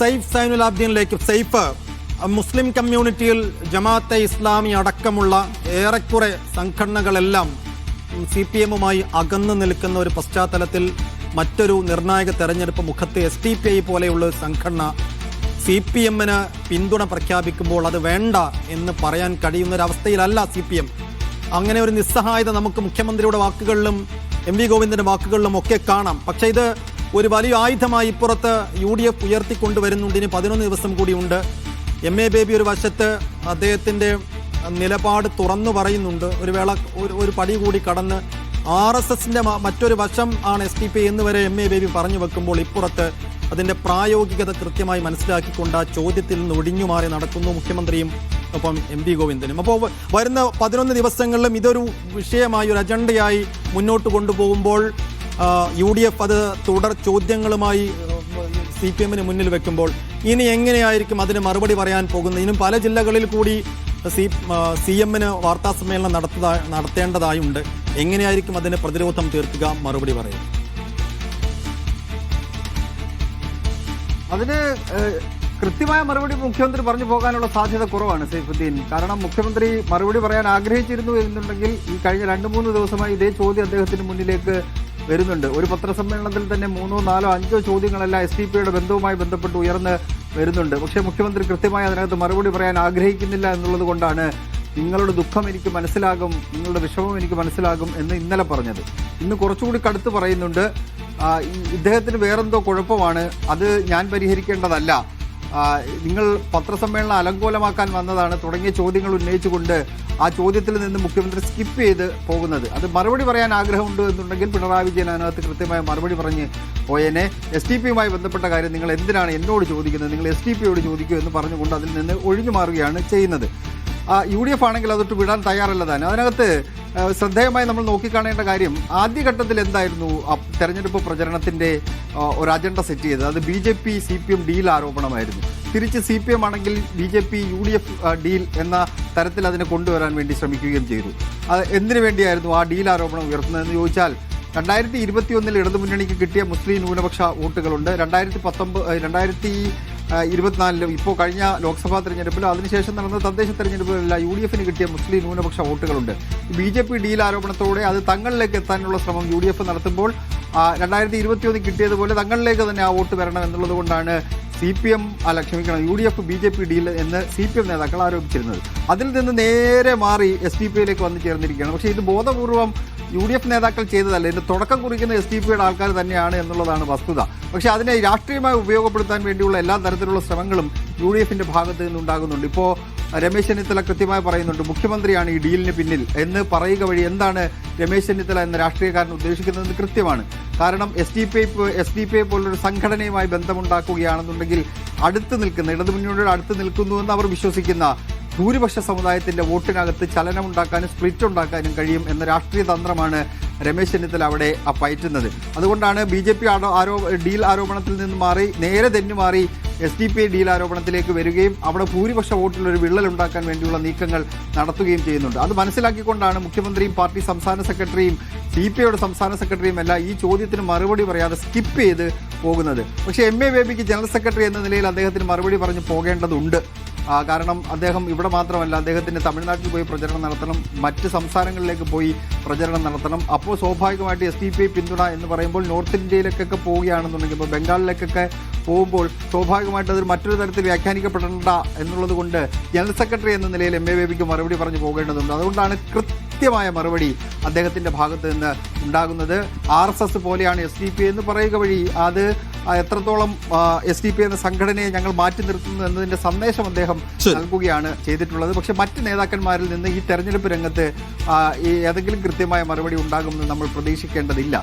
Saif Zainul ആബ്ദീനിലേക്ക്. Saif, മുസ്ലിം കമ്മ്യൂണിറ്റിയിൽ ജമാഅത്തെ ഇസ്ലാമി അടക്കമുള്ള ഏറെക്കുറെ സംഘടനകളെല്ലാം CPM-മായി അകന്നു നിൽക്കുന്ന ഒരു പശ്ചാത്തലത്തിൽ മറ്റൊരു നിർണായക തെരഞ്ഞെടുപ്പ് മുഖത്ത് SDPI പോലെയുള്ള ഒരു സംഘടന CPM-ന് പിന്തുണ പ്രഖ്യാപിക്കുമ്പോൾ അത് വേണ്ട എന്ന് പറയാൻ കഴിയുന്ന ഒരു അവസ്ഥയിലല്ല CPM. അങ്ങനെ ഒരു നിസ്സഹായത നമുക്ക് മുഖ്യമന്ത്രിയുടെ വാക്കുകളിലും MV ഗോവിന്ദന്റെ വാക്കുകളിലും ഒക്കെ കാണാം. പക്ഷേ ഇത് ഒരു വലിയ ആയുധമായി ഇപ്പുറത്ത് UDF ഉയർത്തിക്കൊണ്ടുവരുന്നുണ്ട്. ഇനി 11 ദിവസം കൂടിയുണ്ട്. MA ബേബി ഒരു വശത്ത് അദ്ദേഹത്തിൻ്റെ നിലപാട് തുറന്നു പറയുന്നുണ്ട്. ഒരു വേള ഒരു പടി കൂടി കടന്ന് RSSന്റെ മറ്റൊരു വശം ആണ് SDPI എന്ന് വരെ MA ബേബി പറഞ്ഞു വെക്കുമ്പോൾ ഇപ്പുറത്ത് അതിൻ്റെ പ്രായോഗികത കൃത്യമായി മനസ്സിലാക്കിക്കൊണ്ട് ആ ചോദ്യത്തിൽ നിന്ന് ഒഴിഞ്ഞുമാറി നടക്കുന്നു മുഖ്യമന്ത്രിയും ഒപ്പം MV ഗോവിന്ദനും. അപ്പോൾ വരുന്ന 11 ദിവസങ്ങളിലും ഇതൊരു വിഷയമായി, ഒരു അജണ്ടയായി മുന്നോട്ട് കൊണ്ടുപോകുമ്പോൾ UDF അത് തുടർ ചോദ്യങ്ങളുമായി CPM-ന് മുന്നിൽ വെക്കുമ്പോൾ ഇനി എങ്ങനെയായിരിക്കും അതിന് മറുപടി പറയാൻ പോകുന്നത്? ഇനിയും പല ജില്ലകളിൽ കൂടി CM-ന് വാർത്താ സമ്മേളനം നടത്തേണ്ടതായുണ്ട്. എങ്ങനെയായിരിക്കും അതിന് പ്രതിരോധം തീർക്കുക, മറുപടി പറയുക? അതിന് കൃത്യമായ മറുപടി മുഖ്യമന്ത്രി പറഞ്ഞു പോകാനുള്ള സാധ്യത കുറവാണ് സൈഫുദ്ദീൻ. കാരണം മുഖ്യമന്ത്രി മറുപടി പറയാൻ ആഗ്രഹിച്ചിരുന്നു എന്നുണ്ടെങ്കിൽ ഈ കഴിഞ്ഞ 2-3 ദിവസമായി ഇതേ ചോദ്യം അദ്ദേഹത്തിന് മുന്നിലേക്ക് വരുന്നുണ്ട്. ഒരു പത്രസമ്മേളനത്തിൽ തന്നെ 3, 4, 5 ചോദ്യങ്ങളെല്ലാം SDPIയുടെ ബന്ധവുമായി ബന്ധപ്പെട്ട് ഉയർന്ന് വരുന്നുണ്ട്. പക്ഷേ മുഖ്യമന്ത്രി കൃത്യമായി അതിനകത്ത് മറുപടി പറയാൻ ആഗ്രഹിക്കുന്നില്ല എന്നുള്ളത് കൊണ്ടാണ് നിങ്ങളുടെ ദുഃഖം എനിക്ക് മനസ്സിലാകും, നിങ്ങളുടെ വിഷമം എനിക്ക് മനസ്സിലാകും എന്ന് ഇന്നലെ പറഞ്ഞത്. ഇന്ന് കുറച്ചുകൂടി കടുത്ത് പറയുന്നുണ്ട്, ഇദ്ദേഹത്തിന് വേറെന്തോ കുഴപ്പമാണ്, അത് ഞാൻ പരിഹരിക്കേണ്ടതല്ല, നിങ്ങൾ പത്രസമ്മേളനം അലങ്കോലമാക്കാൻ വന്നതാണ് തുടങ്ങിയ ചോദ്യങ്ങൾ ഉന്നയിച്ചുകൊണ്ട് ആ ചോദ്യത്തിൽ നിന്ന് മുഖ്യമന്ത്രി സ്കിപ്പ് ചെയ്ത് പോകുന്നത്. അത് മറുപടി പറയാൻ ആഗ്രഹമുണ്ട് എന്നുണ്ടെങ്കിൽ പിണറായി വിജയൻ അതിനകത്ത് കൃത്യമായ മറുപടി പറഞ്ഞ് പോയനെ. SDPയുമായി ബന്ധപ്പെട്ട കാര്യം നിങ്ങൾ എന്തിനാണ് എന്നോട് ചോദിക്കുന്നത്, നിങ്ങൾ SDPയോട് ചോദിക്കൂ എന്ന് പറഞ്ഞുകൊണ്ട് അതിൽ നിന്ന് ഒഴിഞ്ഞു മാറുകയാണ് ചെയ്യുന്നത്. UDF ആണെങ്കിൽ അതൊട്ട് വിടാൻ തയ്യാറല്ല താൻ. അതിനകത്ത് ശ്രദ്ധേയമായി നമ്മൾ നോക്കിക്കാണേണ്ട കാര്യം, ആദ്യഘട്ടത്തിൽ എന്തായിരുന്നു തെരഞ്ഞെടുപ്പ് പ്രചരണത്തിൻ്റെ ഒരു അജണ്ട സെറ്റ് ചെയ്തത്? അത് BJP CPM ഡീൽ ആരോപണമായിരുന്നു. തിരിച്ച് CPM ആണെങ്കിൽ BJP UDF ഡീൽ എന്ന തരത്തിൽ അതിനെ കൊണ്ടുവരാൻ വേണ്ടി ശ്രമിക്കുകയും ചെയ്തു. അത് എന്തിനു വേണ്ടിയായിരുന്നു ആ ഡീൽ ആരോപണം ഉയർത്തുന്നതെന്ന് ചോദിച്ചാൽ, 2021 ഇടതുമുന്നണിക്ക് കിട്ടിയ മുസ്ലിം ന്യൂനപക്ഷ വോട്ടുകളുണ്ട്. 2024 ഇപ്പോൾ കഴിഞ്ഞ ലോക്സഭാ തെരഞ്ഞെടുപ്പിലും അതിനുശേഷം നടന്ന തദ്ദേശ തെരഞ്ഞെടുപ്പിലെല്ലാം UDFന് കിട്ടിയ മുസ്ലിം ന്യൂനപക്ഷ വോട്ടുകളുണ്ട്. BJP ഡീൽ ആരോപണത്തോടെ അത് തങ്ങളിലേക്ക് എത്താനുള്ള ശ്രമം UDF നടത്തുമ്പോൾ 2021 കിട്ടിയതുപോലെ തങ്ങളിലേക്ക് തന്നെ ആ വോട്ട് വരണം എന്നുള്ളത് കൊണ്ടാണ് UDF BJP ഡീൽ എന്ന് CPM നേതാക്കൾ ആരോപിച്ചിരുന്നത്. അതിൽ നിന്ന് നേരെ മാറി SDPയിലേക്ക് വന്നു ചേർന്നിരിക്കുകയാണ്. പക്ഷേ ഇത് ബോധപൂർവം UDF നേതാക്കൾ ചെയ്തതല്ല, ഇതിൻ്റെ തുടക്കം കുറിക്കുന്ന SDPയുടെ ആൾക്കാർ തന്നെയാണ് എന്നുള്ളതാണ് വസ്തുത. പക്ഷേ അതിനെ രാഷ്ട്രീയമായി ഉപയോഗപ്പെടുത്താൻ വേണ്ടിയുള്ള എല്ലാ തരത്തിലുള്ള ശ്രമങ്ങളും UDFൻ്റെ ഭാഗത്ത് നിന്നുണ്ടാകുന്നുണ്ട്. ഇപ്പോൾ രമേശ് ചെന്നിത്തല കൃത്യമായി പറയുന്നുണ്ട്, മുഖ്യമന്ത്രിയാണ് ഈ ഡീലിന് പിന്നിൽ എന്ന് പറയുക വഴി എന്താണ് രമേശ് ചെന്നിത്തല എന്ന രാഷ്ട്രീയക്കാരൻ ഉദ്ദേശിക്കുന്നതെന്ന് കൃത്യമാണ്. കാരണം SDPI പോലൊരു സംഘടനയുമായി ബന്ധമുണ്ടാക്കുകയാണെന്നുണ്ടെങ്കിൽ അടുത്ത് നിൽക്കുന്ന ഇടതുമുന്നണിയോട് അടുത്ത് നിൽക്കുന്നുവെന്ന് അവർ വിശ്വസിക്കുന്ന ഭൂരിപക്ഷ സമുദായത്തിൻ്റെ വോട്ടിനകത്ത് ചലനമുണ്ടാക്കാനും സ്പ്ലിറ്റ് ഉണ്ടാക്കാനും കഴിയും എന്ന രാഷ്ട്രീയ തന്ത്രമാണ് രമേശ് ചെന്നിത്തല അവിടെ പയറ്റുന്നത്. അതുകൊണ്ടാണ് BJP ഡീൽ ആരോപണത്തിൽ നിന്ന് മാറി നേരെ തെന്നുമാറി SDPI ഡീൽ ആരോപണത്തിലേക്ക് വരികയും അവിടെ ഭൂരിപക്ഷ വോട്ടിലൊരു വിള്ളലുണ്ടാക്കാൻ വേണ്ടിയുള്ള നീക്കങ്ങൾ നടത്തുകയും ചെയ്യുന്നുണ്ട്. അത് മനസ്സിലാക്കിക്കൊണ്ടാണ് മുഖ്യമന്ത്രിയും പാർട്ടി സംസ്ഥാന സെക്രട്ടറിയും CPIയുടെ സംസ്ഥാന സെക്രട്ടറിയും എല്ലാം ഈ ചോദ്യത്തിന് മറുപടി പറയാതെ സ്കിപ്പ് ചെയ്ത് പോകുന്നത്. പക്ഷേ MA ബേബിക്ക് ജനറൽ സെക്രട്ടറി എന്ന നിലയിൽ അദ്ദേഹത്തിന് മറുപടി പറഞ്ഞു പോകേണ്ടതുണ്ട്. കാരണം അദ്ദേഹം ഇവിടെ മാത്രമല്ല, അദ്ദേഹത്തിന് തമിഴ്നാട്ടിൽ പോയി പ്രചരണം നടത്തണം, മറ്റ് സംസ്ഥാനങ്ങളിലേക്ക് പോയി പ്രചരണം നടത്തണം. അപ്പോൾ സ്വാഭാവികമായിട്ട് SDPI പിന്തുണ എന്ന് പറയുമ്പോൾ നോർത്ത് ഇന്ത്യയിലേക്കൊക്കെ പോവുകയാണെന്നുണ്ടെങ്കിൽ, ഇപ്പോൾ ബംഗാളിലേക്കൊക്കെ പോകുമ്പോൾ സ്വാഭാവികമായിട്ട് അതൊരു മറ്റൊരു തരത്തിൽ വ്യാഖ്യാനിക്കപ്പെടേണ്ട എന്നുള്ളത് കൊണ്ട് ജനറൽ സെക്രട്ടറി എന്ന നിലയിൽ MA ബേബിക്ക് മറുപടി പറഞ്ഞു പോകേണ്ടതുണ്ട്. അതുകൊണ്ടാണ് കൃത്യമായ മറുപടി അദ്ദേഹത്തിൻ്റെ ഭാഗത്ത് നിന്ന് ഉണ്ടാകുന്നത്. RSS പോലെയാണ് SDPI എന്ന് പറയുക വഴി അത് എത്രത്തോളം SDPI എന്ന സംഘടനയെ ഞങ്ങൾ മാറ്റി നിർത്തുന്നു എന്നതിൻ്റെ സന്ദേശം അദ്ദേഹം നൽകുകയാണ് ചെയ്തിട്ടുള്ളത്. പക്ഷേ മറ്റ് നേതാക്കന്മാരിൽ നിന്ന് ഈ തെരഞ്ഞെടുപ്പ് രംഗത്ത് ഏതെങ്കിലും കൃത്യമായ മറുപടി ഉണ്ടാകുമെന്ന് നമ്മൾ പ്രതീക്ഷിക്കേണ്ടതില്ല.